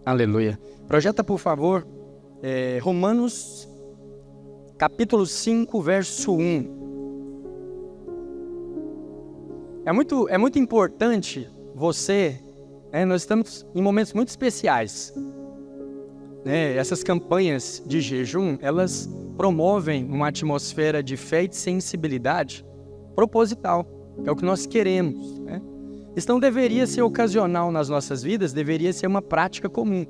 Aleluia. Projeta, por favor, Romanos, capítulo 5, verso 1. É muito importante você, nós estamos em momentos muito especiais. Essas campanhas de jejum, elas promovem uma atmosfera de fé e de sensibilidade proposital, que é o que nós queremos. Isso não deveria ser ocasional nas nossas vidas, deveria ser uma prática comum.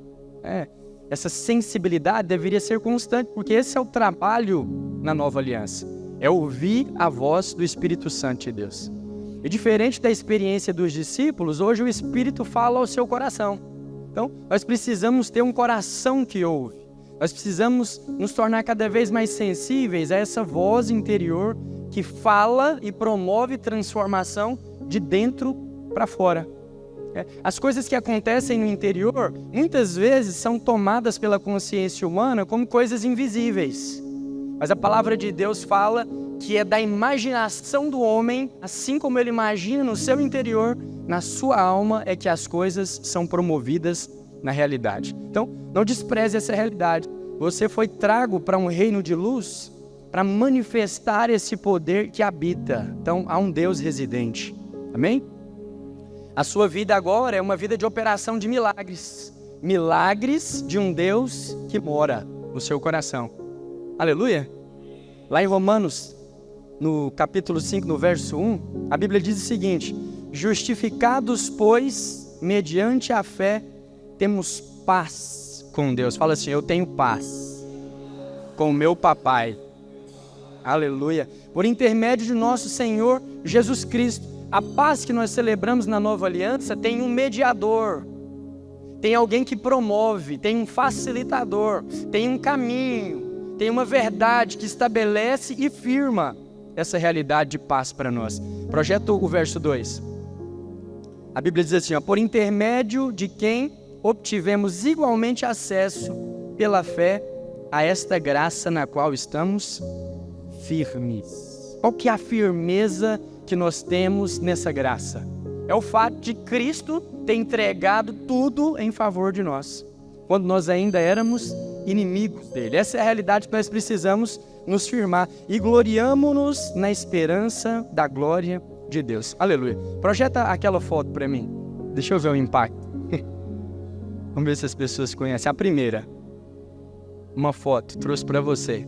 Essa sensibilidade deveria ser constante, porque esse é o trabalho na nova aliança. É ouvir a voz do Espírito Santo de Deus. E diferente da experiência dos discípulos, hoje o Espírito fala ao seu coração. Então, nós precisamos ter um coração que ouve. Nós precisamos nos tornar cada vez mais sensíveis a essa voz interior que fala e promove transformação de dentro para fora. As coisas que acontecem no interior, muitas vezes são tomadas pela consciência humana como coisas invisíveis. Mas a palavra de Deus fala que é da imaginação do homem, assim como ele imagina no seu interior, na sua alma, é que as coisas são promovidas na realidade. Então, não despreze essa realidade. Você foi trago para um reino de luz para manifestar esse poder que habita. Então, há um Deus residente. Amém? A sua vida agora é uma vida de operação de milagres. Milagres de um Deus que mora no seu coração. Aleluia? Lá em Romanos, no capítulo 5, no verso 1, a Bíblia diz o seguinte: justificados, pois, mediante a fé, temos paz com Deus. Fala assim: eu tenho paz com o meu papai. Aleluia. Por intermédio de nosso Senhor Jesus Cristo. A paz que nós celebramos na nova aliança tem um mediador, tem alguém que promove, tem um facilitador, tem um caminho, tem uma verdade que estabelece e firma essa realidade de paz para nós. Projeta o verso 2. A Bíblia diz assim: por intermédio de quem obtivemos igualmente acesso pela fé a esta graça na qual estamos firmes. Qual que é a firmeza que nós temos nessa graça? É o fato de Cristo ter entregado tudo em favor de nós, quando nós ainda éramos inimigos dele. Essa é a realidade que nós precisamos nos firmar e gloriamo-nos na esperança da glória de Deus. Aleluia. Projeta aquela foto para mim. Deixa eu ver o impacto. Vamos ver se as pessoas conhecem. A primeira, uma foto, trouxe para você.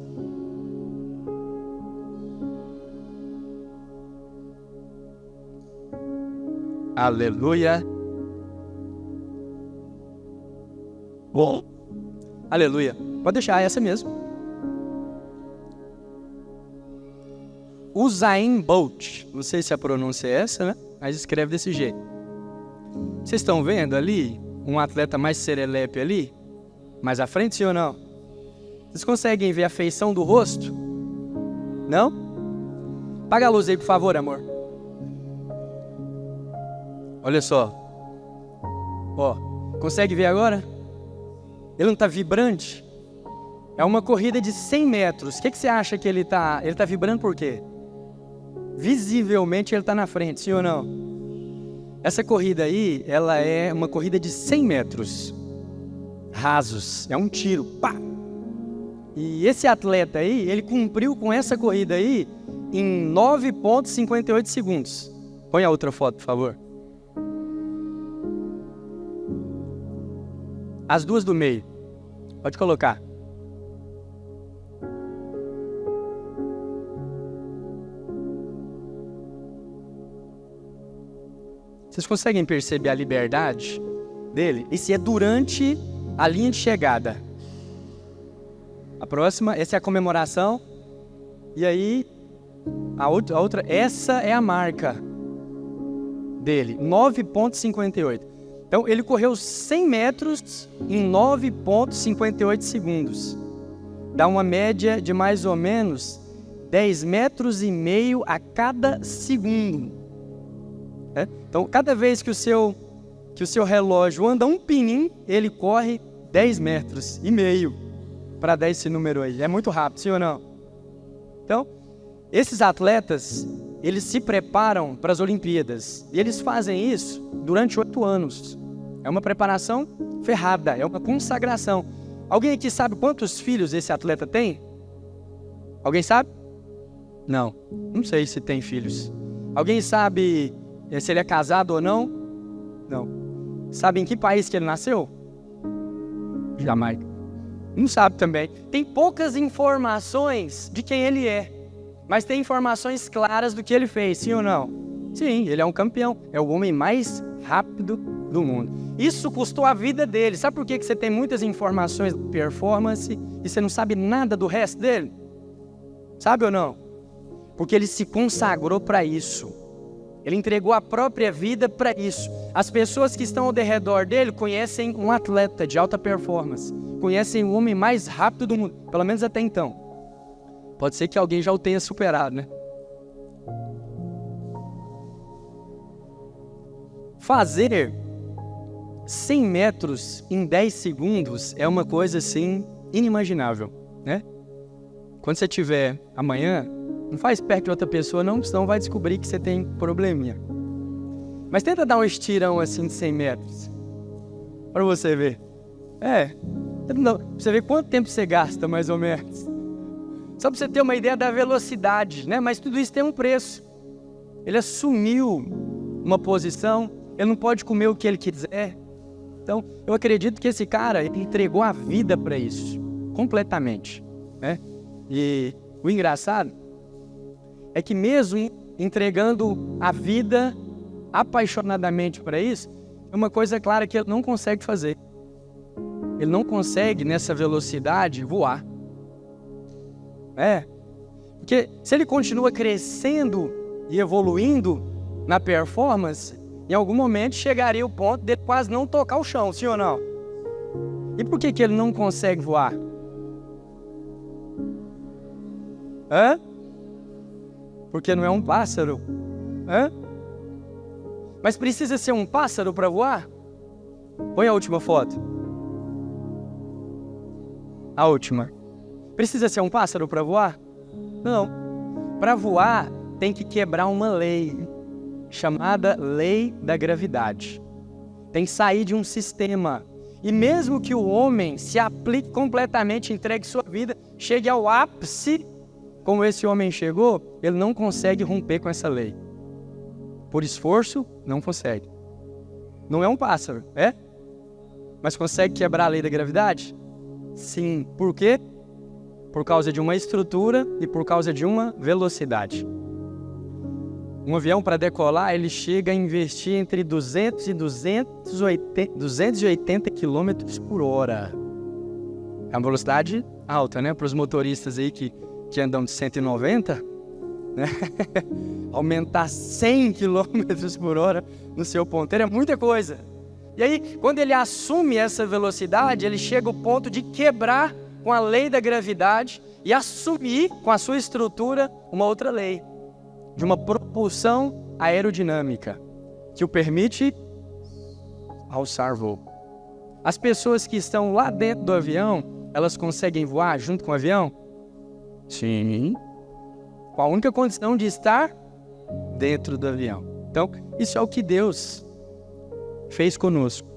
Aleluia. Bom. Aleluia. Pode deixar essa mesmo. Usain Bolt. Não sei se a pronúncia é essa, né? Mas escreve desse jeito. Vocês estão vendo ali um atleta mais serelepe ali? Mais à frente, sim ou não? Vocês conseguem ver a feição do rosto? Não? Apaga a luz aí, por favor, amor. Olha só. Ó, consegue ver agora? Ele não está vibrante? É uma corrida de 100 metros. O que você acha que ele está? Ele está vibrando por quê? Visivelmente ele está na frente, sim ou não? Essa corrida aí, ela é uma corrida de 100 metros. Rasos. É um tiro. Pá! E esse atleta aí, ele cumpriu com essa corrida aí em 9,58 segundos. Põe a outra foto, por favor. As duas do meio. Pode colocar. Vocês conseguem perceber a liberdade dele? Isso é durante a linha de chegada. A próxima, essa é a comemoração. E aí, a outra, essa é a marca dele, 9,58. Então, ele correu 100 metros em 9,58 segundos. Dá uma média de mais ou menos 10,5 metros a cada segundo. Então, cada vez que o seu relógio anda um pininho, ele corre 10,5 metros para dar esse número aí. É muito rápido, sim ou não? Então, esses atletas, eles se preparam para as Olimpíadas. E eles fazem isso durante 8 anos. É uma preparação ferrada, é uma consagração. Alguém aqui sabe quantos filhos esse atleta tem? Alguém sabe? Não sei se tem filhos. Alguém sabe se ele é casado ou não? Não. Sabe em que país que ele nasceu? Jamaica. Não sabe também. Tem poucas informações de quem ele é, mas tem informações claras do que ele fez, sim ou não? Sim, ele é um campeão. É o homem mais rápido do mundo. Isso custou a vida dele. Sabe por que você tem muitas informações de performance e você não sabe nada do resto dele? Sabe ou não? Porque ele se consagrou para isso. Ele entregou a própria vida para isso. As pessoas que estão ao redor dele conhecem um atleta de alta performance. Conhecem o homem mais rápido do mundo. Pelo menos até então. Pode ser que alguém já o tenha superado, né? Fazer 100 metros em 10 segundos é uma coisa assim inimaginável, né? Quando você tiver amanhã, não faz perto de outra pessoa não, senão vai descobrir que você tem probleminha. Mas tenta dar um estirão assim de 100 metros, para você ver. Pra você ver quanto tempo você gasta mais ou menos. Só para você ter uma ideia da velocidade, né? Mas tudo isso tem um preço. Ele assumiu uma posição, ele não pode comer o que ele quiser. Então, eu acredito que esse cara ele entregou a vida para isso, completamente, né? E o engraçado é que mesmo entregando a vida apaixonadamente para isso, é uma coisa clara que ele não consegue fazer. Ele não consegue, nessa velocidade, voar. Porque se ele continua crescendo e evoluindo na performance, em algum momento chegaria o ponto de quase não tocar o chão, sim ou não? E por que ele não consegue voar? Porque não é um pássaro. Mas precisa ser um pássaro para voar? Põe a última foto. A última. Precisa ser um pássaro para voar? Não. Para voar, tem que quebrar uma lei chamada lei da gravidade. Tem que sair de um sistema. E mesmo que o homem se aplique completamente, entregue sua vida, chegue ao ápice, como esse homem chegou, ele não consegue romper com essa lei. Por esforço, não consegue. Não é um pássaro, é? Mas consegue quebrar a lei da gravidade? Sim. Por quê? Por causa de uma estrutura e por causa de uma velocidade. Um avião, para decolar, ele chega a investir entre 200 e 280 km por hora. É uma velocidade alta, né? Para os motoristas aí que andam de 190, né? Aumentar 100 km por hora no seu ponteiro é muita coisa. E aí, quando ele assume essa velocidade, ele chega ao ponto de quebrar com a lei da gravidade e assumir com a sua estrutura uma outra lei, de uma propulsão aerodinâmica, que o permite alçar voo. As pessoas que estão lá dentro do avião, elas conseguem voar junto com o avião? Sim. Com a única condição de estar dentro do avião. Então, isso é o que Deus fez conosco.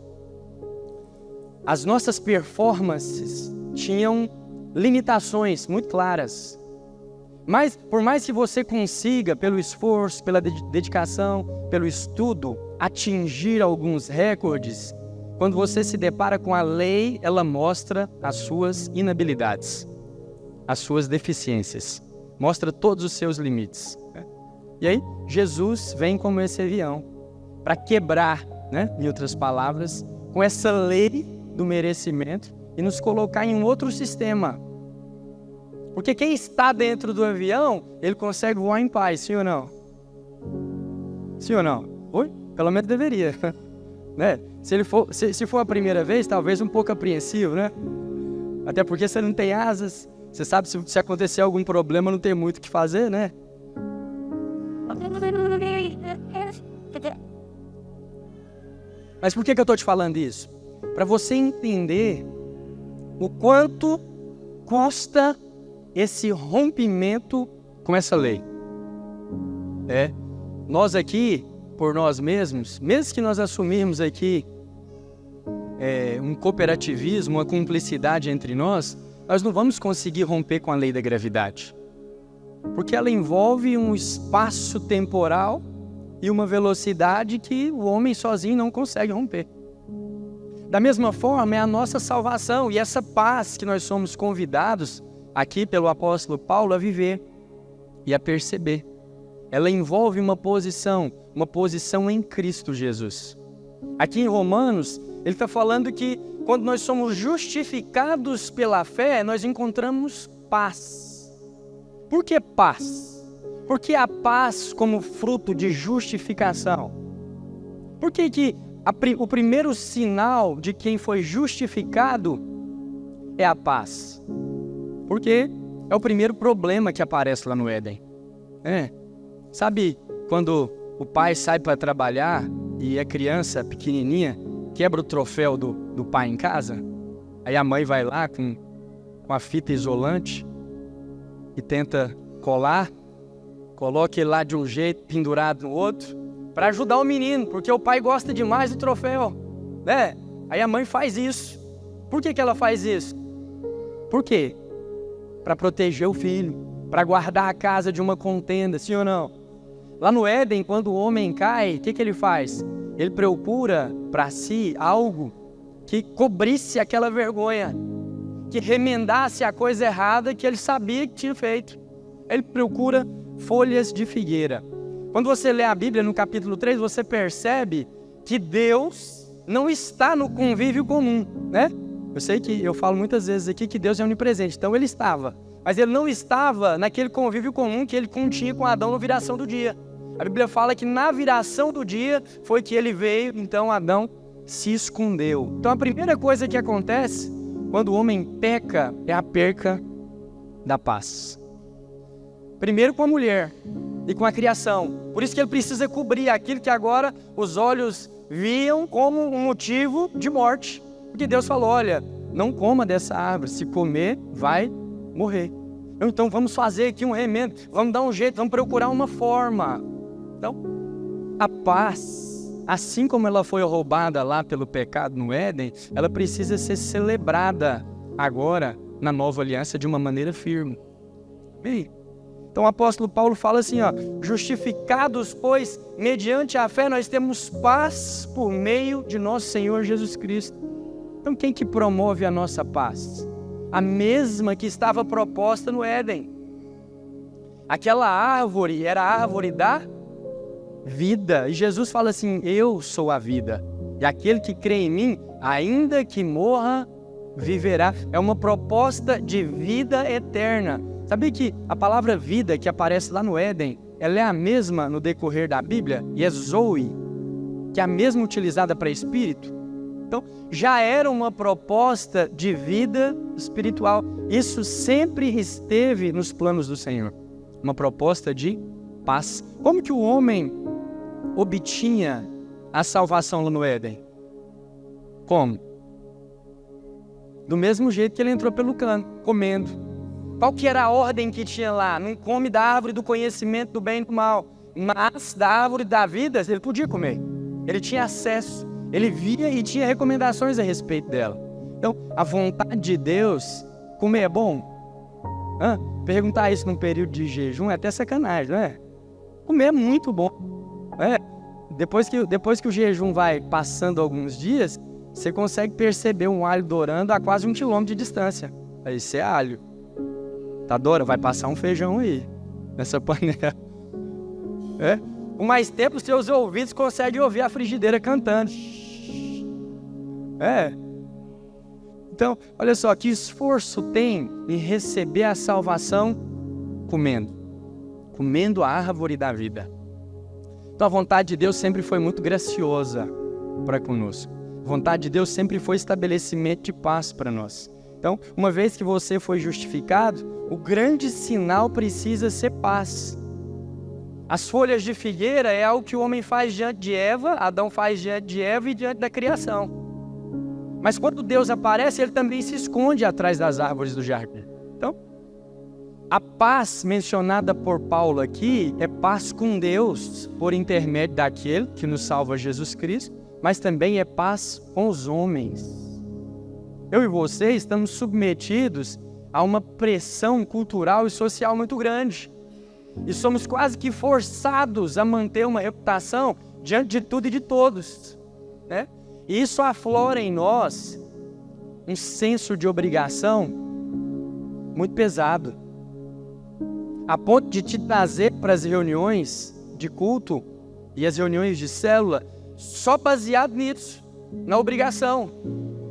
As nossas performances tinham limitações muito claras. Mas, por mais que você consiga, pelo esforço, pela dedicação, pelo estudo, atingir alguns recordes, quando você se depara com a lei, ela mostra as suas inabilidades, as suas deficiências, mostra todos os seus limites. E aí, Jesus vem como esse avião, para quebrar, né, em outras palavras, com essa lei do merecimento e nos colocar em um outro sistema. Porque quem está dentro do avião, ele consegue voar em paz, sim ou não? Sim ou não? Oi? Pelo menos deveria, né? Se for a primeira vez, talvez um pouco apreensivo, né? Até porque você não tem asas, você sabe se acontecer algum problema, não tem muito o que fazer, né? Mas por que eu estou te falando isso? Para você entender o quanto custa esse rompimento com essa lei. Nós aqui, por nós mesmos, mesmo que nós assumirmos aqui um cooperativismo, uma cumplicidade entre nós não vamos conseguir romper com a lei da gravidade. Porque ela envolve um espaço temporal e uma velocidade que o homem sozinho não consegue romper. Da mesma forma, é a nossa salvação e essa paz que nós somos convidados aqui pelo apóstolo Paulo a viver e a perceber. Ela envolve uma posição em Cristo Jesus. Aqui em Romanos, ele está falando que quando nós somos justificados pela fé, nós encontramos paz. Por que paz? Porque a paz como fruto de justificação. Por que o primeiro sinal de quem foi justificado é a paz? Porque é o primeiro problema que aparece lá no Éden. Sabe quando o pai sai para trabalhar e a criança pequenininha quebra o troféu do pai em casa? Aí a mãe vai lá com a fita isolante e tenta colar, coloca ele lá de um jeito, pendurado no outro, para ajudar o menino, porque o pai gosta demais do troféu, né? Aí a mãe faz isso. Por que ela faz isso? Por quê? Para proteger o filho, para guardar a casa de uma contenda, sim ou não? Lá no Éden, quando o homem cai, o que ele faz? Ele procura para si algo que cobrisse aquela vergonha, que remendasse a coisa errada que ele sabia que tinha feito. Ele procura folhas de figueira. Quando você lê a Bíblia no capítulo 3, você percebe que Deus não está no convívio comum, né? Eu sei que eu falo muitas vezes aqui que Deus é onipresente, então ele estava. Mas ele não estava naquele convívio comum que ele continha com Adão na viração do dia. A Bíblia fala que na viração do dia foi que ele veio, então Adão se escondeu. Então a primeira coisa que acontece quando o homem peca é a perca da paz. Primeiro com a mulher e com a criação. Por isso que ele precisa cobrir aquilo que agora os olhos viam como um motivo de morte. Porque Deus falou, olha, não coma dessa árvore, se comer, vai morrer. Então vamos fazer aqui um remendo, vamos dar um jeito, vamos procurar uma forma. Então, a paz, assim como ela foi roubada lá pelo pecado no Éden, ela precisa ser celebrada agora na nova aliança de uma maneira firme. Bem, então o apóstolo Paulo fala assim, justificados, pois, mediante a fé, nós temos paz por meio de nosso Senhor Jesus Cristo. Então quem que promove a nossa paz? A mesma que estava proposta no Éden. Aquela árvore era a árvore da vida. E Jesus fala assim, eu sou a vida. E aquele que crê em mim, ainda que morra, viverá. É uma proposta de vida eterna. Sabia que a palavra vida que aparece lá no Éden, ela é a mesma no decorrer da Bíblia? E é Zoe, que é a mesma utilizada para espírito. Então, já era uma proposta de vida espiritual. Isso sempre esteve nos planos do Senhor. Uma proposta de paz. Como que o homem obtinha a salvação lá no Éden? Como? Do mesmo jeito que ele entrou pelo cano, comendo. Qual que era a ordem que tinha lá? Não come da árvore do conhecimento do bem e do mal. Mas da árvore da vida, ele podia comer. Ele tinha acesso. Ele via e tinha recomendações a respeito dela. Então, a vontade de Deus, comer é bom? Perguntar isso num período de jejum é até sacanagem, não é? Comer é muito bom. Depois que o jejum vai passando alguns dias, você consegue perceber um alho dourando a quase 1 quilômetro de distância. Aí isso é alho. Tá dourando? Vai passar um feijão aí, nessa panela. Com mais tempo, os seus ouvidos conseguem ouvir a frigideira cantando. Então, olha só, que esforço tem em receber a salvação comendo a árvore da vida. Então, a vontade de Deus sempre foi muito graciosa para conosco. A vontade de Deus sempre foi estabelecimento de paz para nós. Então, uma vez que você foi justificado, o grande sinal precisa ser paz. As folhas de figueira é algo que o homem faz diante de Eva, Adão faz diante de Eva e diante da criação. Mas quando Deus aparece, ele também se esconde atrás das árvores do jardim. Então, a paz mencionada por Paulo aqui é paz com Deus, por intermédio daquele que nos salva, Jesus Cristo, mas também é paz com os homens. Eu e você estamos submetidos a uma pressão cultural e social muito grande. E somos quase que forçados a manter uma reputação diante de tudo e de todos, né? E isso aflora em nós um senso de obrigação muito pesado, a ponto de te trazer para as reuniões de culto e as reuniões de célula só baseado nisso, na obrigação.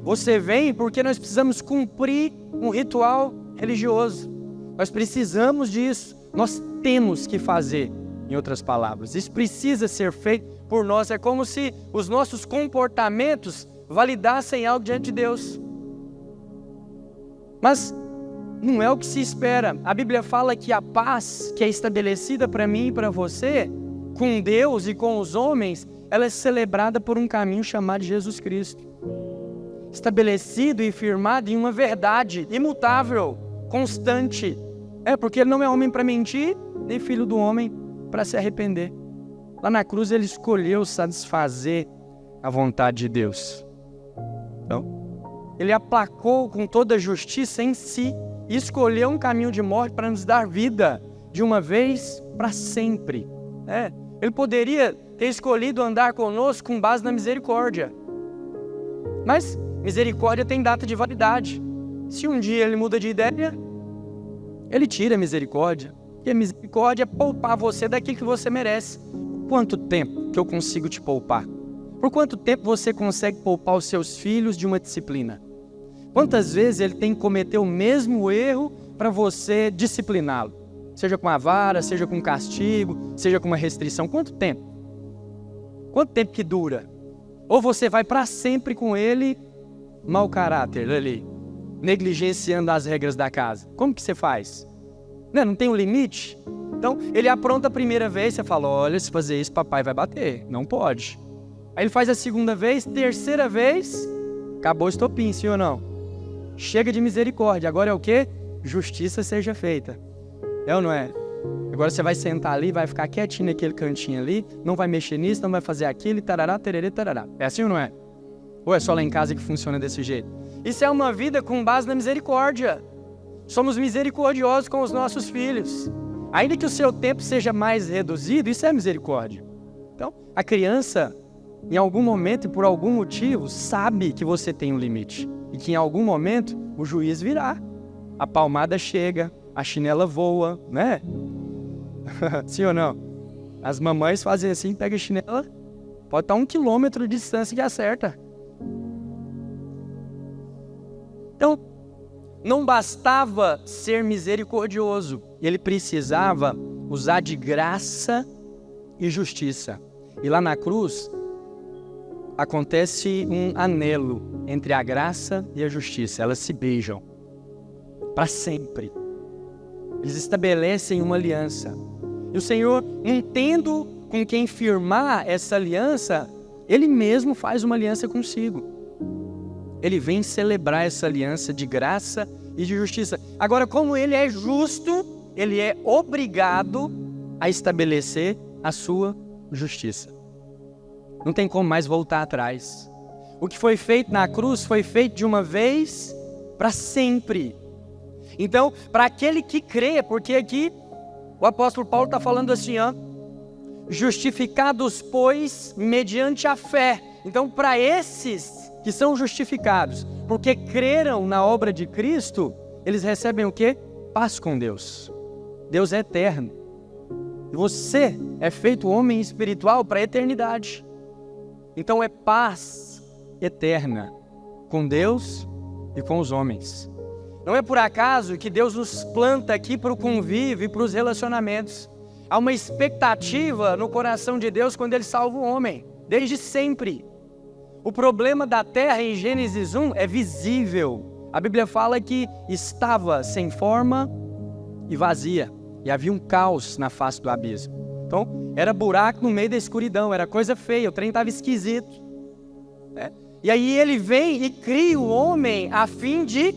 Você vem porque nós precisamos cumprir um ritual religioso. Nós precisamos disso. Nós temos que fazer, em outras palavras. Isso precisa ser feito por nós. É como se os nossos comportamentos validassem algo diante de Deus. Mas não é o que se espera. A Bíblia fala que a paz que é estabelecida para mim e para você, com Deus e com os homens, ela é celebrada por um caminho chamado Jesus Cristo. Estabelecido e firmado em uma verdade imutável, constante. Porque ele não é homem para mentir, nem filho do homem para se arrepender. Lá na cruz ele escolheu satisfazer a vontade de Deus. Então, ele aplacou com toda a justiça em si e escolheu um caminho de morte para nos dar vida de uma vez para sempre. Ele poderia ter escolhido andar conosco com base na misericórdia. Mas misericórdia tem data de validade. Se um dia ele muda de ideia, ele tira a misericórdia. E a misericórdia é poupar você daquilo que você merece. Por quanto tempo que eu consigo te poupar? Por quanto tempo você consegue poupar os seus filhos de uma disciplina? Quantas vezes ele tem que cometer o mesmo erro para você discipliná-lo? Seja com a vara, seja com castigo, seja com uma restrição. Quanto tempo? Quanto tempo que dura? Ou você vai para sempre com ele, mau caráter ali, negligenciando as regras da casa. Como que você faz? Não tem um limite? Então, ele apronta a primeira vez, você fala, olha, se fazer isso, papai vai bater. Não pode. Aí ele faz a segunda vez, terceira vez, acabou o estopim, sim ou não? Chega de misericórdia, agora é o quê? Justiça seja feita. É ou não é? Agora você vai sentar ali, vai ficar quietinho naquele cantinho ali, não vai mexer nisso, não vai fazer aquilo, e tarará, tererê, tarará. É assim ou não é? Ou é só lá em casa que funciona desse jeito? Isso é uma vida com base na misericórdia. Somos misericordiosos com os nossos filhos. Ainda que o seu tempo seja mais reduzido, isso é misericórdia. Então, a criança, em algum momento e por algum motivo, sabe que você tem um limite. E que em algum momento o juiz virá. A palmada chega, a chinela voa, né? Sim ou não? As mamães fazem assim, pega a chinela, pode estar 1 quilômetro de distância que acerta. Então, não bastava ser misericordioso, ele precisava usar de graça e justiça. E lá na cruz, acontece um anelo entre a graça e a justiça. Elas se beijam para sempre. Eles estabelecem uma aliança. E o Senhor, não tendo com quem firmar essa aliança, Ele mesmo faz uma aliança consigo. Ele vem celebrar essa aliança de graça e de justiça. Agora, como Ele é justo, Ele é obrigado a estabelecer a sua justiça. Não tem como mais voltar atrás. O que foi feito na cruz foi feito de uma vez para sempre. Então, para aquele que crê, porque aqui o apóstolo Paulo está falando assim, justificados, pois, mediante a fé. Então, para esses que são justificados, porque creram na obra de Cristo, eles recebem o quê? Paz com Deus. Deus é eterno. E você é feito homem espiritual para a eternidade. Então é paz eterna com Deus e com os homens. Não é por acaso que Deus nos planta aqui para o convívio e para os relacionamentos. Há uma expectativa no coração de Deus quando Ele salva o homem, desde sempre. O problema da terra em Gênesis 1 é visível. A Bíblia fala que estava sem forma e vazia. E havia um caos na face do abismo. Então, era buraco no meio da escuridão, era coisa feia, o trem estava esquisito. E aí ele vem e cria o homem a fim de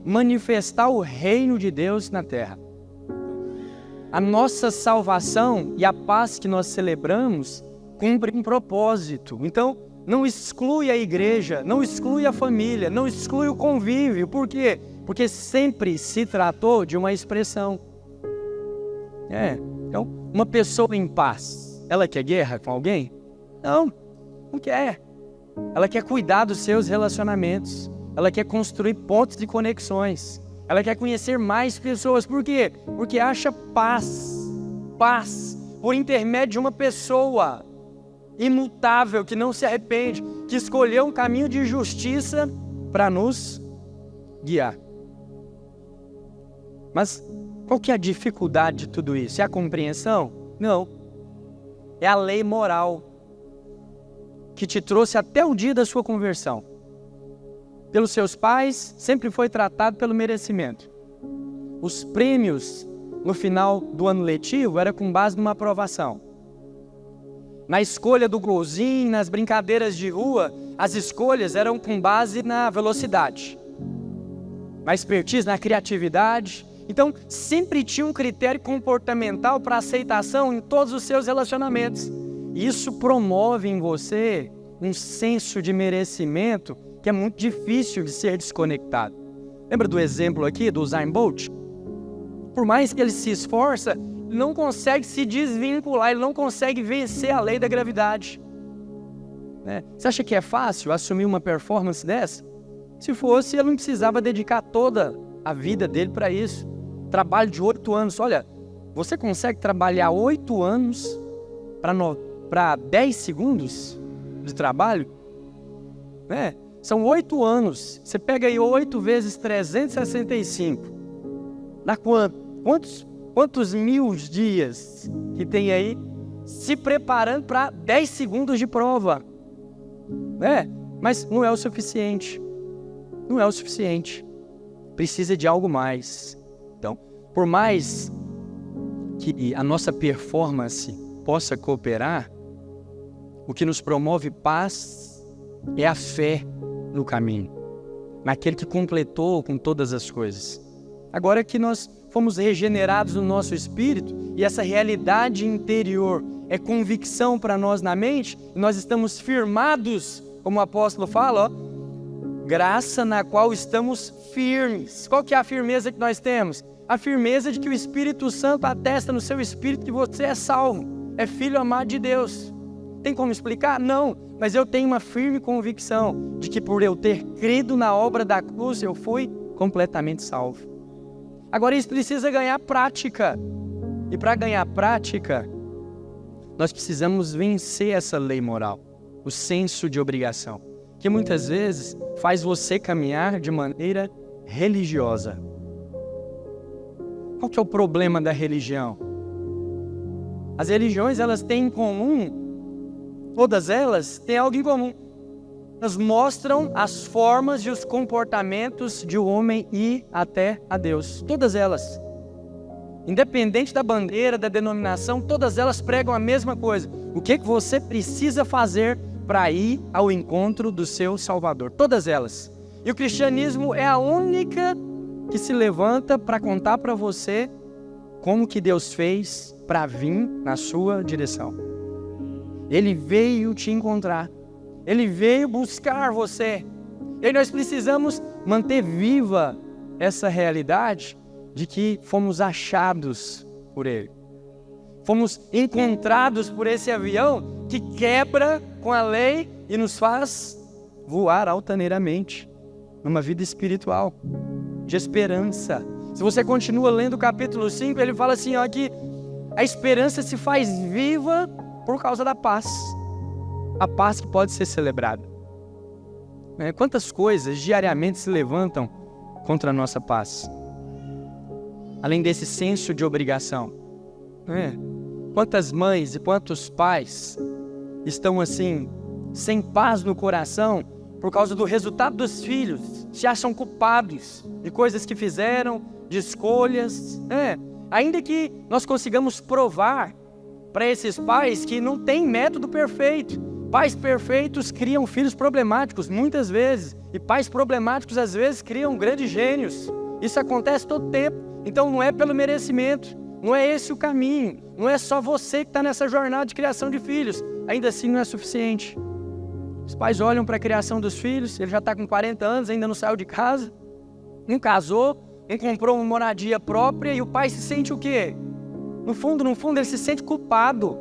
manifestar o reino de Deus na terra. A nossa salvação e a paz que nós celebramos cumprem um propósito. Então, não exclui a igreja, não exclui a família, não exclui o convívio. Por quê? Porque sempre se tratou de uma expressão. Então, uma pessoa em paz, ela quer guerra com alguém? Não, não quer. Ela quer cuidar dos seus relacionamentos. Ela quer construir pontos de conexões. Ela quer conhecer mais pessoas. Por quê? Porque acha paz. Paz por intermédio de uma pessoa imutável, que não se arrepende, que escolheu um caminho de justiça para nos guiar. Mas qual que é a dificuldade de tudo isso? É a compreensão? Não. É a lei moral que te trouxe até o dia da sua conversão. Pelos seus pais, sempre foi tratado pelo merecimento. Os prêmios no final do ano letivo era com base numa aprovação. Na escolha do golzinho, nas brincadeiras de rua, as escolhas eram com base na velocidade, na expertise, na criatividade. Então, sempre tinha um critério comportamental para aceitação em todos os seus relacionamentos. Isso promove em você um senso de merecimento que é muito difícil de ser desconectado. Lembra do exemplo aqui do Usain Bolt? Por mais que ele se esforça, ele não consegue se desvincular, ele não consegue vencer a lei da gravidade. Você acha que é fácil assumir uma performance dessa? Se fosse, ele não precisava dedicar toda a vida dele para isso. Trabalho de 8 anos. Olha, você consegue trabalhar 8 anos para 10 segundos de trabalho? São 8 anos. Você pega aí 8 vezes 365. Dá quanto? Quantos mil dias que tem aí se preparando para 10 segundos de prova? Mas não é o suficiente. Não é o suficiente. Precisa de algo mais. Então, por mais que a nossa performance possa cooperar, o que nos promove paz é a fé no caminho, naquele que completou com todas as coisas. Agora que nós fomos regenerados no nosso espírito e essa realidade interior é convicção para nós na mente, e nós estamos firmados, como o apóstolo fala, graça na qual estamos firmes. Qual que é a firmeza que nós temos? A firmeza de que o Espírito Santo atesta no seu espírito que você é salvo, é filho amado de Deus. Tem como explicar? Não, mas eu tenho uma firme convicção de que por eu ter crido na obra da cruz, eu fui completamente salvo. Agora isso precisa ganhar prática. E para ganhar prática, nós precisamos vencer essa lei moral, o senso de obrigação, que muitas vezes faz você caminhar de maneira religiosa. Qual que é o problema da religião? As religiões, elas têm em comum, todas elas têm algo em comum. Elas mostram as formas e os comportamentos de um homem ir até a Deus. Todas elas. Independente da bandeira, da denominação, todas elas pregam a mesma coisa. O que você precisa fazer para ir ao encontro do seu Salvador? Todas elas. E o cristianismo é a única que se levanta para contar para você como que Deus fez para vir na sua direção. Ele veio te encontrar. Ele veio buscar você. E nós precisamos manter viva essa realidade de que fomos achados por Ele. Fomos encontrados por esse avião que quebra com a lei e nos faz voar altaneiramente numa vida espiritual, de esperança. Se você continua lendo o capítulo 5, ele fala assim, que a esperança se faz viva por causa da paz. A paz que pode ser celebrada. Quantas coisas diariamente se levantam contra a nossa paz? Além desse senso de obrigação. Quantas mães e quantos pais estão assim, sem paz no coração, por causa do resultado dos filhos, se acham culpados de coisas que fizeram, de escolhas. Ainda que nós consigamos provar para esses pais que não tem método perfeito. Pais perfeitos criam filhos problemáticos, muitas vezes. E pais problemáticos, às vezes, criam grandes gênios. Isso acontece todo tempo. Então, não é pelo merecimento. Não é esse o caminho. Não é só você que está nessa jornada de criação de filhos. Ainda assim, não é suficiente. Os pais olham para a criação dos filhos, ele já está com 40 anos, ainda não saiu de casa, não casou, não comprou uma moradia própria, e o pai se sente o quê? No fundo, ele se sente culpado.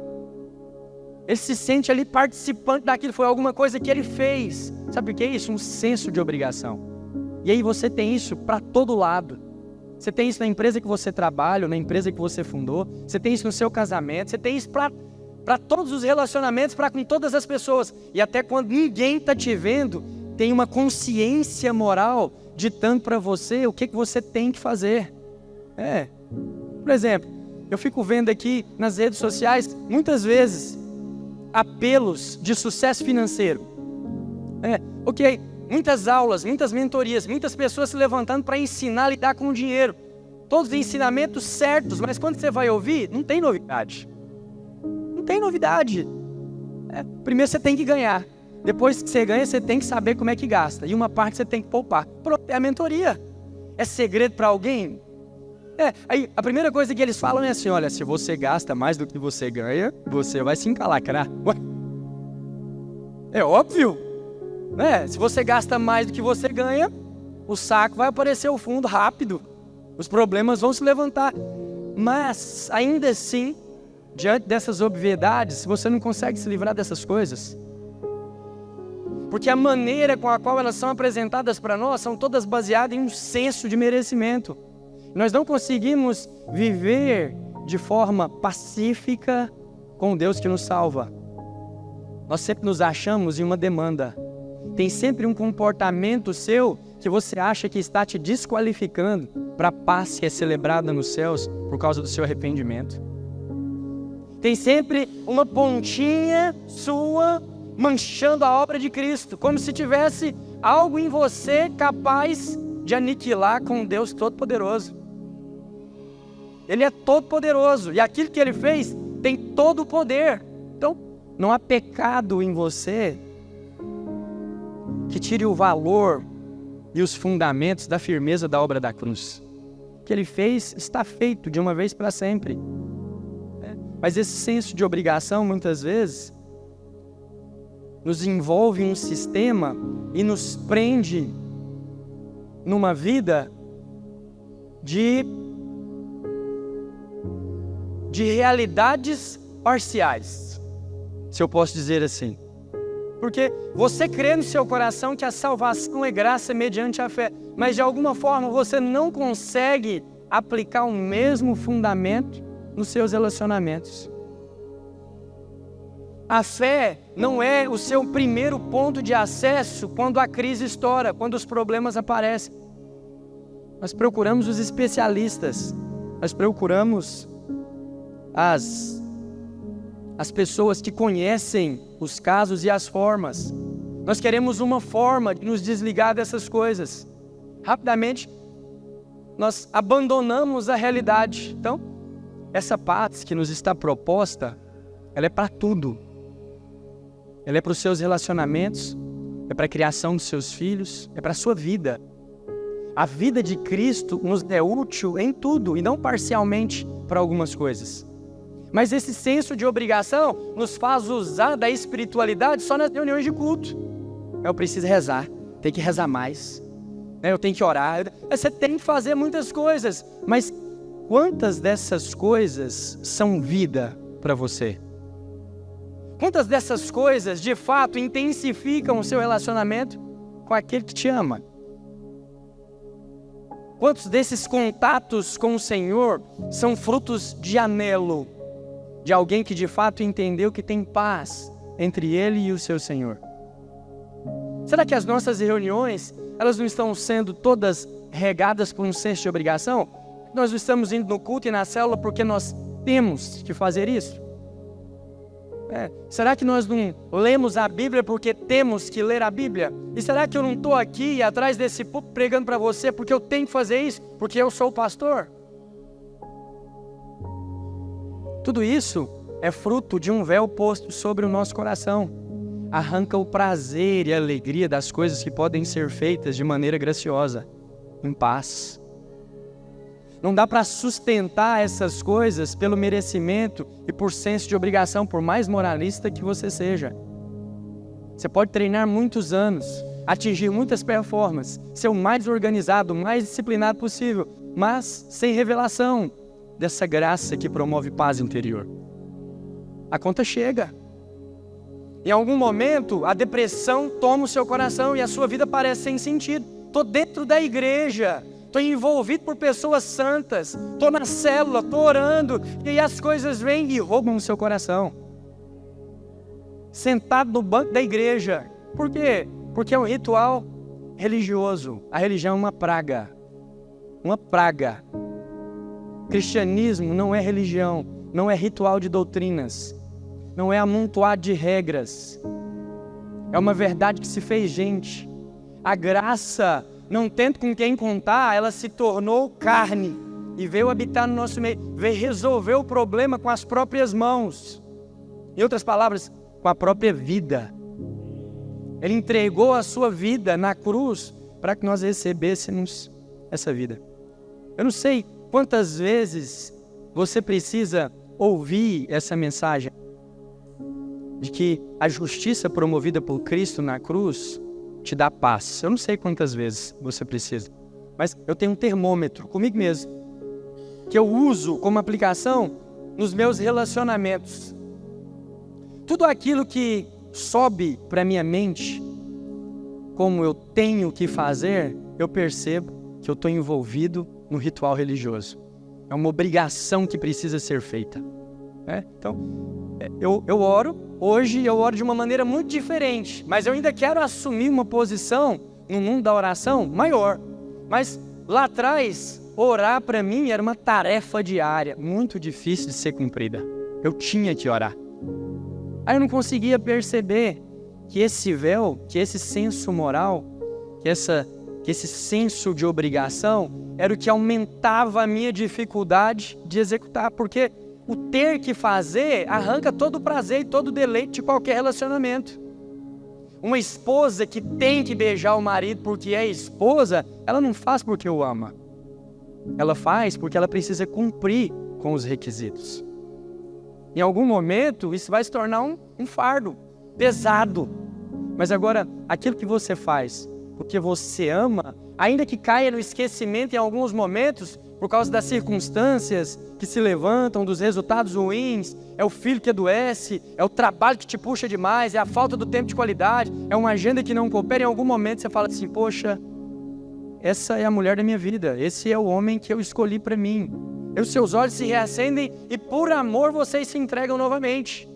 Ele se sente ali participante daquilo, foi alguma coisa que ele fez. Sabe o que é isso? Um senso de obrigação. E aí você tem isso para todo lado. Você tem isso na empresa que você trabalha, na empresa que você fundou, você tem isso no seu casamento, você tem isso para todos os relacionamentos, para com todas as pessoas. E até quando ninguém está te vendo, tem uma consciência moral ditando para você o que você tem que fazer. Por exemplo, eu fico vendo aqui nas redes sociais, muitas vezes, apelos de sucesso financeiro. Muitas aulas, muitas mentorias, muitas pessoas se levantando para ensinar a lidar com o dinheiro. Todos os ensinamentos certos, mas quando você vai ouvir, não tem novidade. Não tem novidade. Primeiro você tem que ganhar. Depois que você ganha, você tem que saber como é que gasta. E uma parte você tem que poupar. Pronto, é a mentoria. É segredo para alguém? Aí a primeira coisa que eles falam é assim, olha, se você gasta mais do que você ganha, você vai se encalacrar. Ué? É óbvio, né? Se você gasta mais do que você ganha, o saco vai aparecer ao fundo rápido. Os problemas vão se levantar. Mas, ainda assim, diante dessas obviedades, você não consegue se livrar dessas coisas. Porque a maneira com a qual elas são apresentadas para nós são todas baseadas em um senso de merecimento. Nós não conseguimos viver de forma pacífica com o Deus que nos salva. Nós sempre nos achamos em uma demanda. Tem sempre um comportamento seu que você acha que está te desqualificando para a paz que é celebrada nos céus por causa do seu arrependimento. Tem sempre uma pontinha sua manchando a obra de Cristo, como se tivesse algo em você capaz de aniquilar com Deus Todo-Poderoso. Ele é todo-poderoso e aquilo que ele fez tem todo o poder. Então, não há pecado em você que tire o valor e os fundamentos da firmeza da obra da cruz. O que ele fez está feito de uma vez para sempre. Mas esse senso de obrigação, muitas vezes, nos envolve em um sistema e nos prende numa vida de realidades parciais, se eu posso dizer assim. Porque você crê no seu coração que a salvação é graça mediante a fé, mas de alguma forma você não consegue aplicar o mesmo fundamento nos seus relacionamentos. A fé não é o seu primeiro ponto de acesso quando a crise estoura, quando os problemas aparecem. Nós procuramos os especialistas, nós procuramos as pessoas que conhecem os casos e as formas. Nós queremos uma forma de nos desligar dessas coisas. Rapidamente, nós abandonamos a realidade. Então, essa paz que nos está proposta, ela é para tudo. Ela é para os seus relacionamentos, é para a criação dos seus filhos, é para a sua vida. A vida de Cristo nos é útil em tudo e não parcialmente para algumas coisas. Mas esse senso de obrigação nos faz usar da espiritualidade só nas reuniões de culto. Eu preciso rezar, tem que rezar mais, eu tenho que orar. Você tem que fazer muitas coisas, mas quantas dessas coisas são vida para você? Quantas dessas coisas, de fato, intensificam o seu relacionamento com aquele que te ama? Quantos desses contatos com o Senhor são frutos de anelo, de alguém que de fato entendeu que tem paz entre ele e o seu Senhor? Será que as nossas reuniões, elas não estão sendo todas regadas por um senso de obrigação? Nós não estamos indo no culto e na célula porque nós temos que fazer isso? Será que nós não lemos a Bíblia porque temos que ler a Bíblia? E será que eu não estou aqui atrás desse púlpito pregando para você porque eu tenho que fazer isso? Porque eu sou o pastor? Tudo isso é fruto de um véu posto sobre o nosso coração. Arranca o prazer e a alegria das coisas que podem ser feitas de maneira graciosa, em paz. Não dá para sustentar essas coisas pelo merecimento e por senso de obrigação, por mais moralista que você seja. Você pode treinar muitos anos, atingir muitas performances, ser o mais organizado, o mais disciplinado possível, mas sem revelação dessa graça que promove paz interior. A conta chega. Em algum momento, a depressão toma o seu coração e a sua vida parece sem sentido. Estou dentro da igreja, estou envolvido por pessoas santas, estou na célula, estou orando, e aí as coisas vêm e roubam o seu coração. Sentado no banco da igreja. Por quê? Porque é um ritual religioso. A religião é uma praga. Uma praga. Cristianismo não é religião, não é ritual de doutrinas, não é amontoado de regras. É uma verdade que se fez gente. A graça, não tendo com quem contar, ela se tornou carne e veio habitar no nosso meio, veio resolver o problema com as próprias mãos. Em outras palavras, com a própria vida. Ele entregou a sua vida na cruz para que nós recebêssemos essa vida. Eu não sei quantas vezes você precisa ouvir essa mensagem de que a justiça promovida por Cristo na cruz te dá paz. Eu não sei quantas vezes você precisa, mas eu tenho um termômetro comigo mesmo, que eu uso como aplicação nos meus relacionamentos. Tudo aquilo que sobe para minha mente, como eu tenho que fazer, eu percebo que eu estou envolvido no ritual religioso. É uma obrigação que precisa ser feita. Então, eu oro, hoje eu oro de uma maneira muito diferente, mas eu ainda quero assumir uma posição no mundo da oração maior. Mas lá atrás, orar para mim era uma tarefa diária, muito difícil de ser cumprida. Eu tinha que orar. Aí eu não conseguia perceber que esse véu, que esse senso moral, que esse senso de obrigação era o que aumentava a minha dificuldade de executar, porque o ter que fazer arranca todo o prazer e todo o deleite de qualquer relacionamento. Uma esposa que tem que beijar o marido porque é esposa, ela não faz porque o ama. Ela faz porque ela precisa cumprir com os requisitos. Em algum momento, isso vai se tornar um fardo pesado. Mas agora, aquilo que você faz porque você ama, ainda que caia no esquecimento em alguns momentos, por causa das circunstâncias que se levantam, dos resultados ruins, é o filho que adoece, é o trabalho que te puxa demais, é a falta do tempo de qualidade, é uma agenda que não coopera. Em algum momento você fala assim, poxa, essa é a mulher da minha vida, esse é o homem que eu escolhi para mim. E os seus olhos se reacendem e por amor vocês se entregam novamente.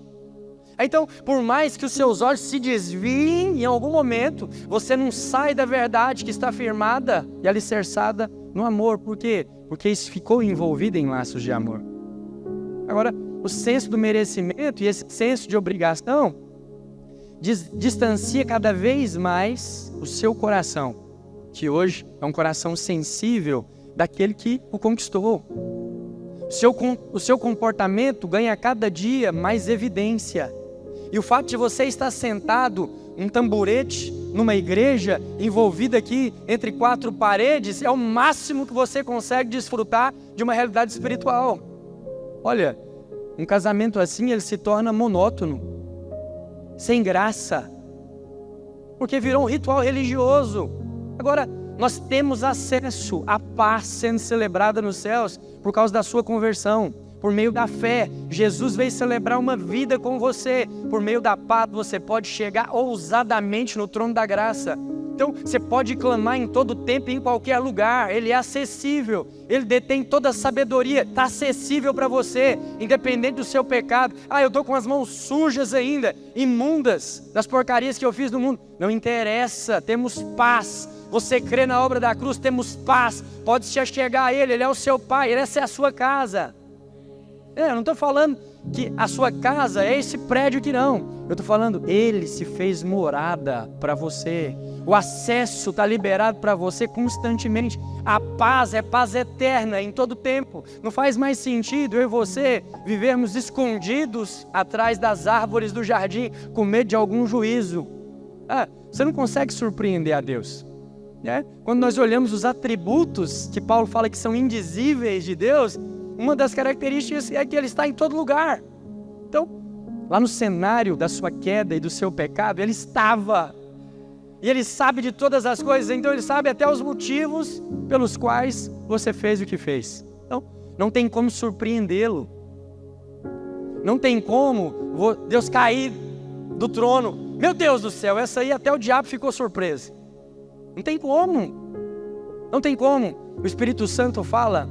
Então, por mais que os seus olhos se desviem, em algum momento, você não sai da verdade que está firmada e alicerçada no amor. Por quê? Porque isso ficou envolvido em laços de amor. Agora, o senso do merecimento e esse senso de obrigação distancia cada vez mais o seu coração, que hoje é um coração sensível daquele que o conquistou. O seu comportamento ganha cada dia mais evidência. E o fato de você estar sentado em um tamborete, numa igreja, envolvido aqui entre quatro paredes, é o máximo que você consegue desfrutar de uma realidade espiritual. Olha, um casamento assim, ele se torna monótono, sem graça, porque virou um ritual religioso. Agora, nós temos acesso à paz sendo celebrada nos céus por causa da sua conversão. Por meio da fé, Jesus veio celebrar uma vida com você. Por meio da paz, você pode chegar ousadamente no trono da graça. Então, você pode clamar em todo tempo e em qualquer lugar. Ele é acessível. Ele detém toda a sabedoria. Está acessível para você, independente do seu pecado. Eu estou com as mãos sujas ainda, imundas, das porcarias que eu fiz no mundo. Não interessa, temos paz. Você crê na obra da cruz, temos paz. Pode se achegar a Ele, Ele é o seu Pai, essa é a sua casa. Eu não estou falando que a sua casa é esse prédio aqui não. Eu estou falando, Ele se fez morada para você. O acesso está liberado para você constantemente. A paz é paz eterna em todo tempo. Não faz mais sentido eu e você vivermos escondidos atrás das árvores do jardim com medo de algum juízo. Você não consegue surpreender a Deus. Quando nós olhamos os atributos que Paulo fala que são indizíveis de Deus, uma das características é que Ele está em todo lugar. Então, lá no cenário da sua queda e do seu pecado, Ele estava. E Ele sabe de todas as coisas, então Ele sabe até os motivos pelos quais você fez o que fez. Então, não tem como surpreendê-lo. Não tem como Deus cair do trono. Meu Deus do céu, essa aí até o diabo ficou surpreso. Não tem como. Não tem como. O Espírito Santo fala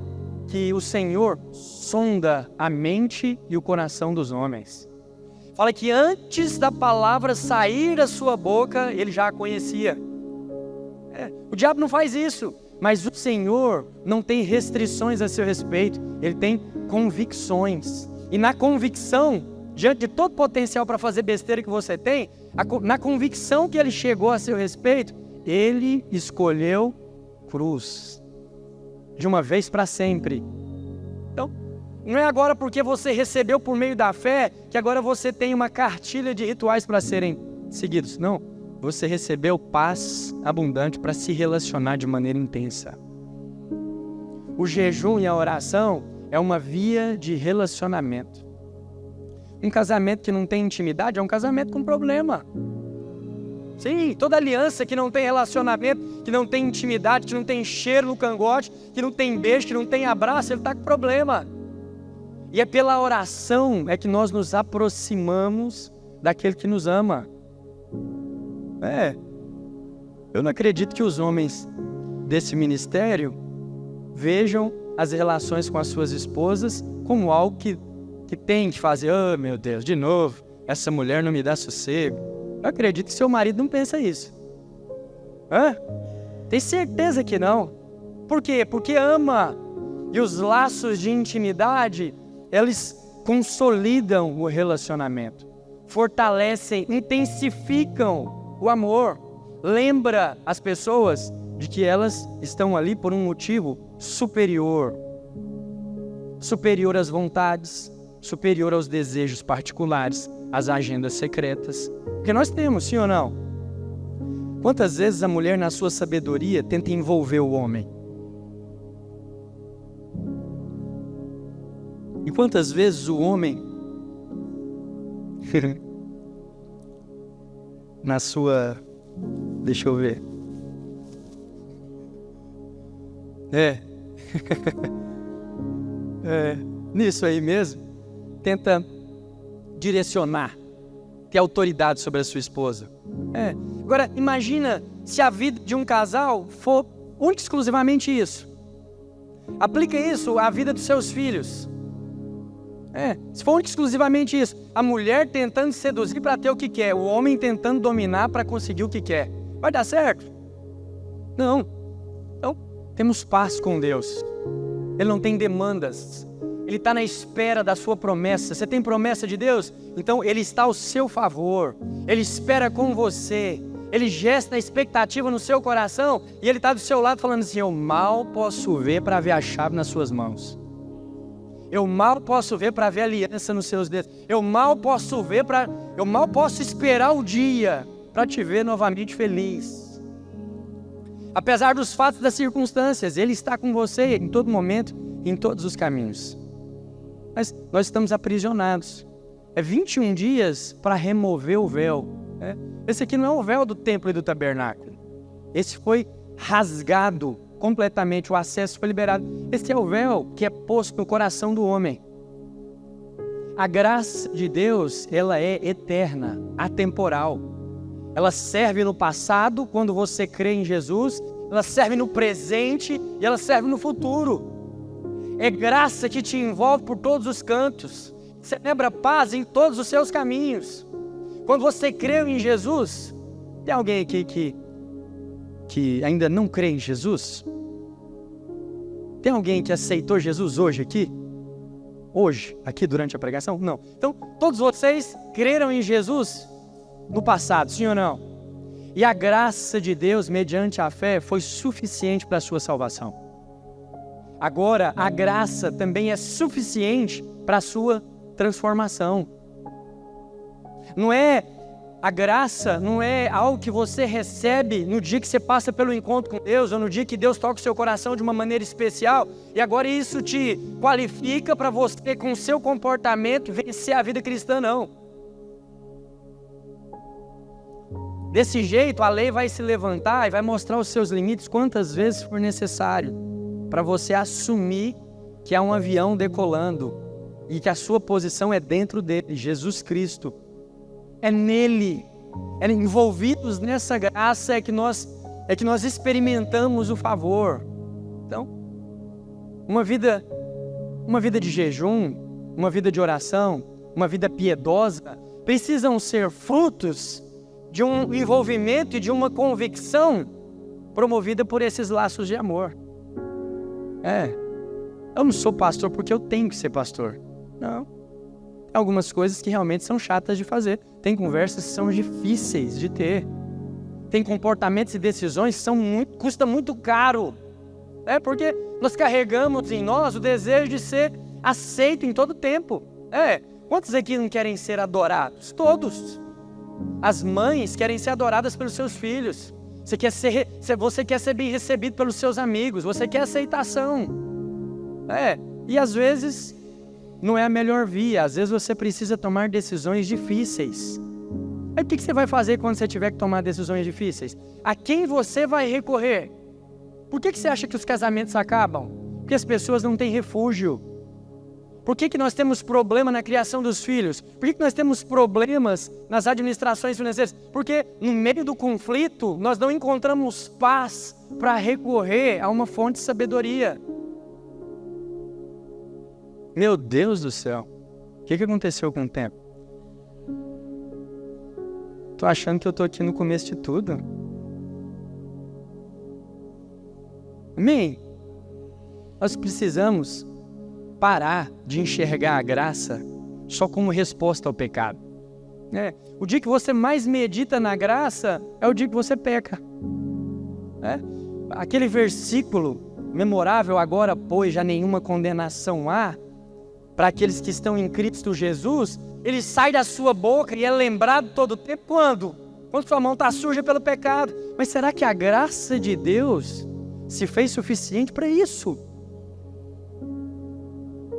que o Senhor sonda a mente e o coração dos homens. Fala que antes da palavra sair da sua boca, Ele já a conhecia. O diabo não faz isso, mas o Senhor não tem restrições a seu respeito. Ele tem convicções. E na convicção, diante de todo o potencial para fazer besteira que você tem, na convicção que Ele chegou a seu respeito, Ele escolheu cruz. De uma vez para sempre. Então, não é agora porque você recebeu por meio da fé que agora você tem uma cartilha de rituais para serem seguidos. Não, você recebeu paz abundante para se relacionar de maneira intensa. O jejum e a oração é uma via de relacionamento. Um casamento que não tem intimidade é um casamento com problema. Sim, toda aliança que não tem relacionamento, que não tem intimidade, que não tem cheiro no cangote, que não tem beijo, que não tem abraço, ele está com problema. E é pela oração é que nós nos aproximamos daquele que nos ama. Eu não acredito que os homens desse ministério vejam as relações com as suas esposas como algo que tem que fazer. Oh, meu Deus, de novo, essa mulher não me dá sossego. Eu acredito que seu marido não pensa isso. Tem certeza que não. Por quê? Porque ama. E os laços de intimidade, eles consolidam o relacionamento, fortalecem, intensificam o amor. Lembra as pessoas de que elas estão ali por um motivo superior. Superior às vontades, superior aos desejos particulares, às agendas secretas. Porque nós temos, sim ou não? Quantas vezes a mulher, na sua sabedoria, tenta envolver o homem? E quantas vezes o homem, na sua... Deixa eu ver. Nisso aí mesmo, tenta direcionar, ter autoridade sobre a sua esposa. Agora, imagina se a vida de um casal for única e exclusivamente isso. Aplica isso à vida dos seus filhos. Se for única e exclusivamente isso, a mulher tentando seduzir para ter o que quer, o homem tentando dominar para conseguir o que quer. Vai dar certo? Não. Então, temos paz com Deus. Ele não tem demandas. Ele está na espera da sua promessa. Você tem promessa de Deus? Então Ele está ao seu favor. Ele espera com você. Ele gesta a expectativa no seu coração e Ele está do seu lado falando assim: eu mal posso ver para ver a chave nas suas mãos. Eu mal posso ver para ver a aliança nos seus dedos. Eu mal posso esperar o dia para te ver novamente feliz. Apesar dos fatos, das circunstâncias, Ele está com você em todo momento, em todos os caminhos. Mas nós estamos aprisionados. 21 dias para remover o véu. Esse aqui não é o véu do templo e do tabernáculo. Esse foi rasgado completamente, o acesso foi liberado. Esse é o véu que é posto no coração do homem. A graça de Deus, ela é eterna, atemporal. Ela serve no passado, quando você crê em Jesus, ela serve no presente e ela serve no futuro. É graça que te envolve por todos os cantos. Celebra paz em todos os seus caminhos. Quando você creu em Jesus, tem alguém aqui que ainda não crê em Jesus? Tem alguém que aceitou Jesus hoje aqui? Hoje, aqui durante a pregação? Não. Então, todos vocês creram em Jesus no passado, sim ou não? E a graça de Deus, mediante a fé, foi suficiente para a sua salvação. Agora, a graça também é suficiente para a sua transformação. A graça não é algo que você recebe no dia que você passa pelo encontro com Deus, ou no dia que Deus toca o seu coração de uma maneira especial, e agora isso te qualifica para você, com o seu comportamento, vencer a vida cristã, não. Desse jeito, a lei vai se levantar e vai mostrar os seus limites quantas vezes for necessário para você assumir que há um avião decolando e que a sua posição é dentro dele, Jesus Cristo. É nele, envolvidos nessa graça é que nós experimentamos o favor. Então, uma vida de jejum, uma vida de oração, uma vida piedosa, precisam ser frutos de um envolvimento e de uma convicção promovida por esses laços de amor. Eu não sou pastor porque eu tenho que ser pastor. Não. Tem algumas coisas que realmente são chatas de fazer. Tem conversas que são difíceis de ter. Tem comportamentos e decisões que custa muito caro. Porque nós carregamos em nós o desejo de ser aceito em todo tempo. Quantos aqui não querem ser adorados? Todos. As mães querem ser adoradas pelos seus filhos. Você quer ser bem recebido pelos seus amigos. Você quer aceitação. E às vezes não é a melhor via. Às vezes você precisa tomar decisões difíceis. Aí o que você vai fazer quando você tiver que tomar decisões difíceis? A quem você vai recorrer? Por que você acha que os casamentos acabam? Porque as pessoas não têm refúgio. Por que nós temos problema na criação dos filhos? Por que nós temos problemas nas administrações financeiras? Porque no meio do conflito nós não encontramos paz para recorrer a uma fonte de sabedoria. Meu Deus do céu, o que aconteceu com o tempo? Tô achando que eu tô aqui no começo de tudo. Amém? Nós precisamos parar de enxergar a graça só como resposta ao pecado. O dia que você mais medita na graça é o dia que você peca. Aquele versículo memorável, agora, pois, já nenhuma condenação há, para aqueles que estão em Cristo Jesus, ele sai da sua boca e é lembrado todo o tempo. Quando? Quando sua mão está suja pelo pecado. Mas será que a graça de Deus se fez suficiente para isso?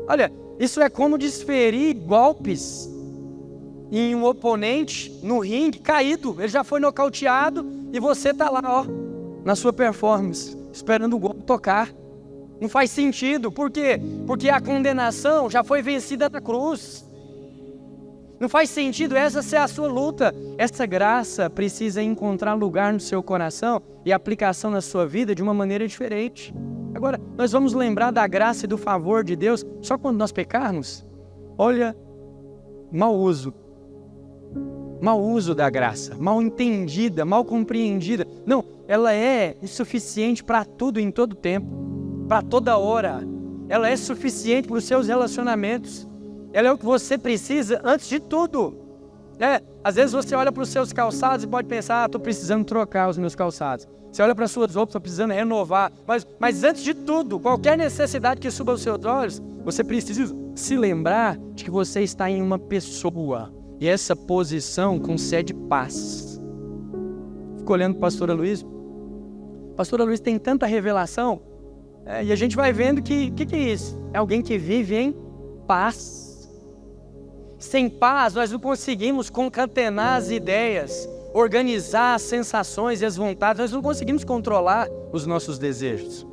Olha, isso é como desferir golpes em um oponente no ringue caído. Ele já foi nocauteado e você está lá, na sua performance, esperando o golpe tocar. Não faz sentido. Por quê? Porque a condenação já foi vencida na cruz. Não faz sentido essa ser a sua luta. Essa graça precisa encontrar lugar no seu coração e aplicação na sua vida de uma maneira diferente. Agora, nós vamos lembrar da graça e do favor de Deus só quando nós pecarmos? Olha, mau uso da graça, mal entendida, mal compreendida. Não, ela é suficiente para tudo em todo tempo, para toda hora. Ela é suficiente para os seus relacionamentos. Ela é o que você precisa antes de tudo. Às vezes você olha para os seus calçados e pode pensar, estou precisando trocar os meus calçados. Você olha para as suas roupas, estou precisando renovar. Mas antes de tudo, qualquer necessidade que suba aos seus olhos, você precisa se lembrar de que você está em uma pessoa. E essa posição concede paz. Fico olhando para a pastora Luiz. A pastora Luiz tem tanta revelação. E a gente vai vendo que é isso? É alguém que vive em paz. Sem paz, nós não conseguimos concatenar as ideias, organizar as sensações e as vontades. Nós não conseguimos controlar os nossos desejos.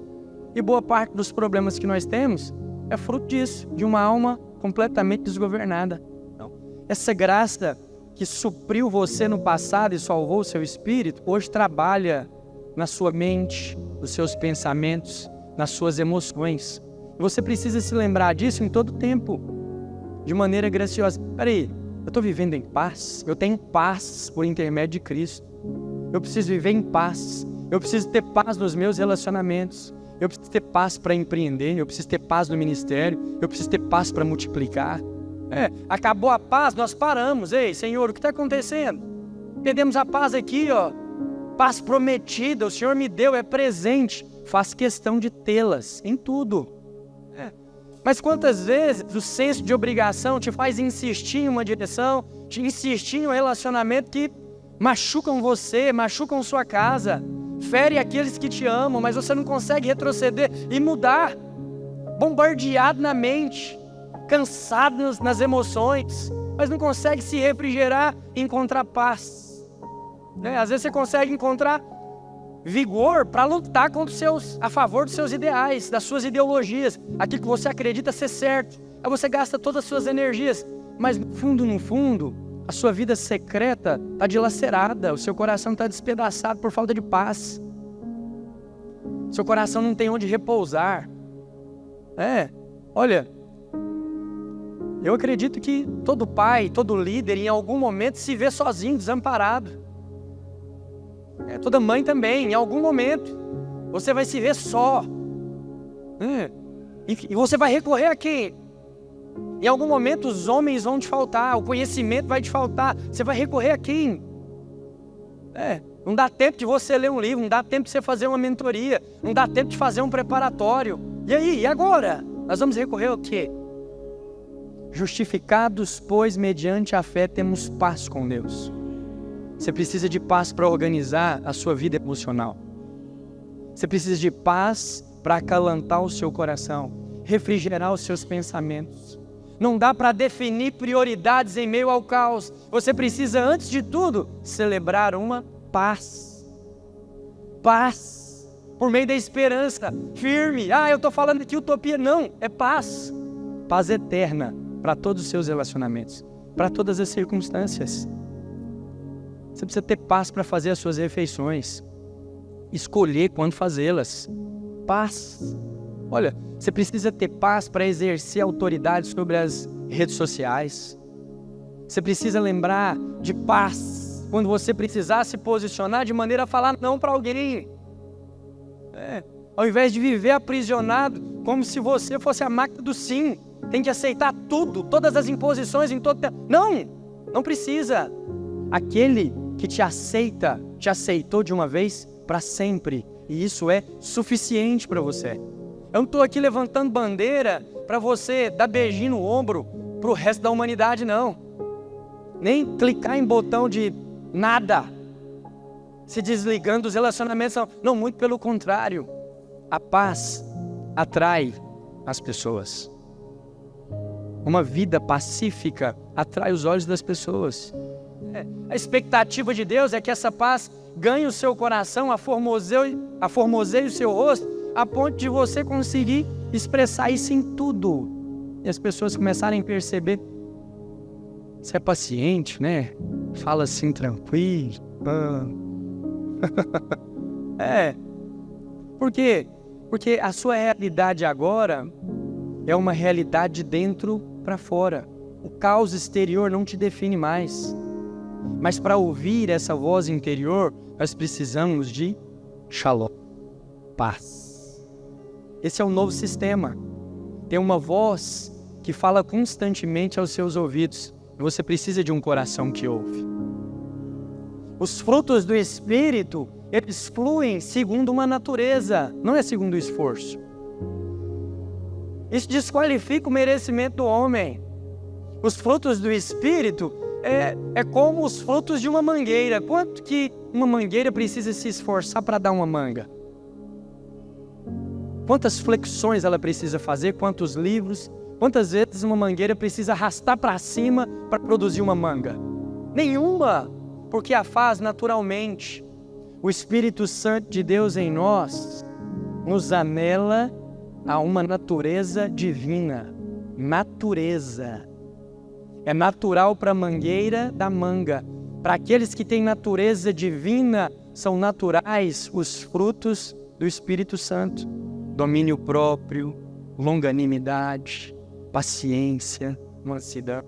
E boa parte dos problemas que nós temos é fruto disso, de uma alma completamente desgovernada. Essa graça que supriu você no passado e salvou o seu espírito, hoje trabalha na sua mente, nos seus pensamentos, nas suas emoções. Você precisa se lembrar disso em todo tempo, de maneira graciosa. Peraí, eu estou vivendo em paz? Eu tenho paz por intermédio de Cristo. Eu preciso viver em paz. Eu preciso ter paz nos meus relacionamentos. Eu preciso ter paz para empreender. Eu preciso ter paz no ministério. Eu preciso ter paz para multiplicar. Acabou a paz, nós paramos. Ei, Senhor, o que está acontecendo? Perdemos a paz aqui, paz prometida, o Senhor me deu, é presente. Faz questão de tê-las em tudo. Mas quantas vezes o senso de obrigação te faz insistir em uma direção, te insistir em um relacionamento que machucam você, machucam sua casa, fere aqueles que te amam, mas você não consegue retroceder e mudar, bombardeado na mente, cansado nas emoções, mas não consegue se refrigerar e encontrar paz. Às vezes você consegue encontrar vigor para lutar a favor dos seus ideais, das suas ideologias, aquilo que você acredita ser certo. Aí você gasta todas as suas energias, mas no fundo, a sua vida secreta está dilacerada, o seu coração está despedaçado por falta de paz. Seu coração não tem onde repousar. Olha, eu acredito que todo pai, todo líder, em algum momento se vê sozinho, desamparado. Toda mãe também, em algum momento, você vai se ver só. E você vai recorrer a quem? Em algum momento os homens vão te faltar, o conhecimento vai te faltar. Você vai recorrer a quem? Não dá tempo de você ler um livro, não dá tempo de você fazer uma mentoria, não dá tempo de fazer um preparatório. E aí, e agora? Nós vamos recorrer ao quê? Justificados, pois, mediante a fé, temos paz com Deus. Você precisa de paz para organizar a sua vida emocional. Você precisa de paz para acalentar o seu coração, refrigerar os seus pensamentos. Não dá para definir prioridades em meio ao caos. Você precisa, antes de tudo, celebrar uma paz. Paz, por meio da esperança, firme. Eu estou falando aqui utopia. Não, é paz. Paz eterna para todos os seus relacionamentos, para todas as circunstâncias. Você precisa ter paz para fazer as suas refeições, escolher quando fazê-las. Paz. Olha, você precisa ter paz para exercer autoridade sobre as redes sociais. Você precisa lembrar de paz quando você precisar se posicionar de maneira a falar não para alguém. Ao invés de viver aprisionado como se você fosse a máquina do sim. Tem que aceitar tudo, todas as imposições em todo tempo. Não precisa. Aquele que te aceitou de uma vez para sempre. E isso é suficiente para você. Eu não estou aqui levantando bandeira para você dar beijinho no ombro para o resto da humanidade, não. Nem clicar em botão de nada, se desligando dos relacionamentos. Não, muito pelo contrário. A paz atrai as pessoas. Uma vida pacífica atrai os olhos das pessoas. A expectativa de Deus é que essa paz ganhe o seu coração, aformoseie o seu rosto, a ponto de você conseguir expressar isso em tudo. E as pessoas começarem a perceber. Você é paciente, né? Fala assim tranquilo. Por quê? Porque a sua realidade agora é uma realidade de dentro para fora. O caos exterior não te define mais. Mas para ouvir essa voz interior, nós precisamos de shalom, paz. Esse é o novo sistema. Tem uma voz que fala constantemente aos seus ouvidos. E você precisa de um coração que ouve. Os frutos do Espírito, eles fluem segundo uma natureza, não é segundo o esforço. Isso desqualifica o merecimento do homem. Os frutos do Espírito é como os frutos de uma mangueira. Quanto que uma mangueira precisa se esforçar para dar uma manga? Quantas flexões ela precisa fazer? Quantos livros? Quantas vezes uma mangueira precisa arrastar para cima para produzir uma manga? Nenhuma, porque a faz naturalmente. O Espírito Santo de Deus em nós nos anela a uma natureza divina. Natureza. É natural para a mangueira da manga. Para aqueles que têm natureza divina, são naturais os frutos do Espírito Santo. Domínio próprio, longanimidade, paciência, mansidão.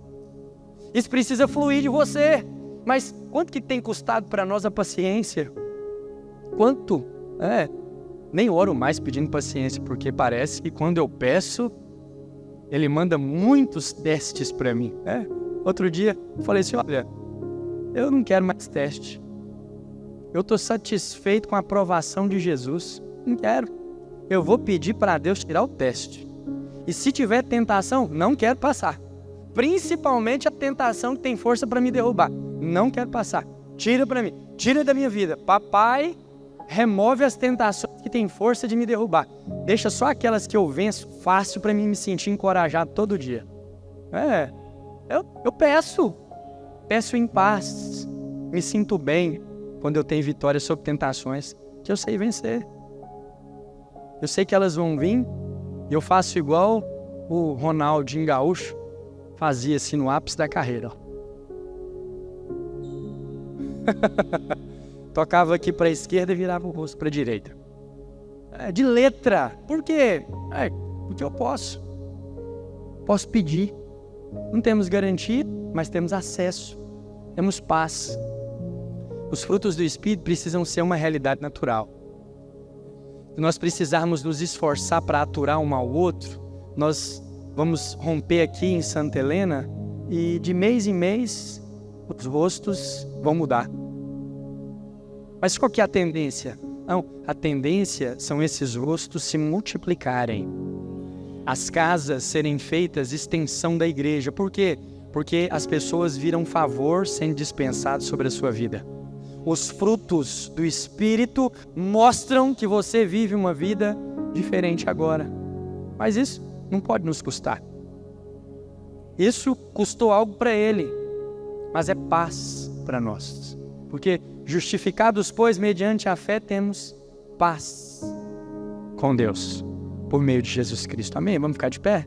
Isso precisa fluir de você. Mas quanto que tem custado para nós a paciência? Quanto? Nem oro mais pedindo paciência, porque parece que quando eu peço, Ele manda muitos testes para mim. Outro dia, eu falei assim, olha, eu não quero mais teste. Eu estou satisfeito com a aprovação de Jesus. Não quero. Eu vou pedir para Deus tirar o teste. E se tiver tentação, não quero passar. Principalmente a tentação que tem força para me derrubar. Não quero passar. Tira para mim. Tira da minha vida. Papai, remove as tentações que têm força de me derrubar. Deixa só aquelas que eu venço fácil para mim me sentir encorajado todo dia. Eu peço. Peço em paz. Me sinto bem. quando eu tenho vitória sobre tentações que eu sei vencer. Eu sei que elas vão vir e eu faço igual o Ronaldinho Gaúcho fazia assim no ápice da carreira. Tocava aqui para a esquerda e virava o rosto para a direita. De letra. Por quê? Porque eu posso. Posso pedir. Não temos garantia, mas temos acesso. Temos paz. Os frutos do Espírito precisam ser uma realidade natural. Se nós precisarmos nos esforçar para aturar um ao outro, nós vamos romper aqui em Santa Helena e de mês em mês os rostos vão mudar. Mas qual que é a tendência? Não, a tendência são esses rostos se multiplicarem. As casas serem feitas extensão da igreja. Por quê? Porque as pessoas viram favor sendo dispensados sobre a sua vida. Os frutos do Espírito mostram que você vive uma vida diferente agora. Mas isso não pode nos custar. Isso custou algo para Ele, mas é paz para nós. Porque justificados, pois, mediante a fé, temos paz com Deus, por meio de Jesus Cristo. Amém? Vamos ficar de pé?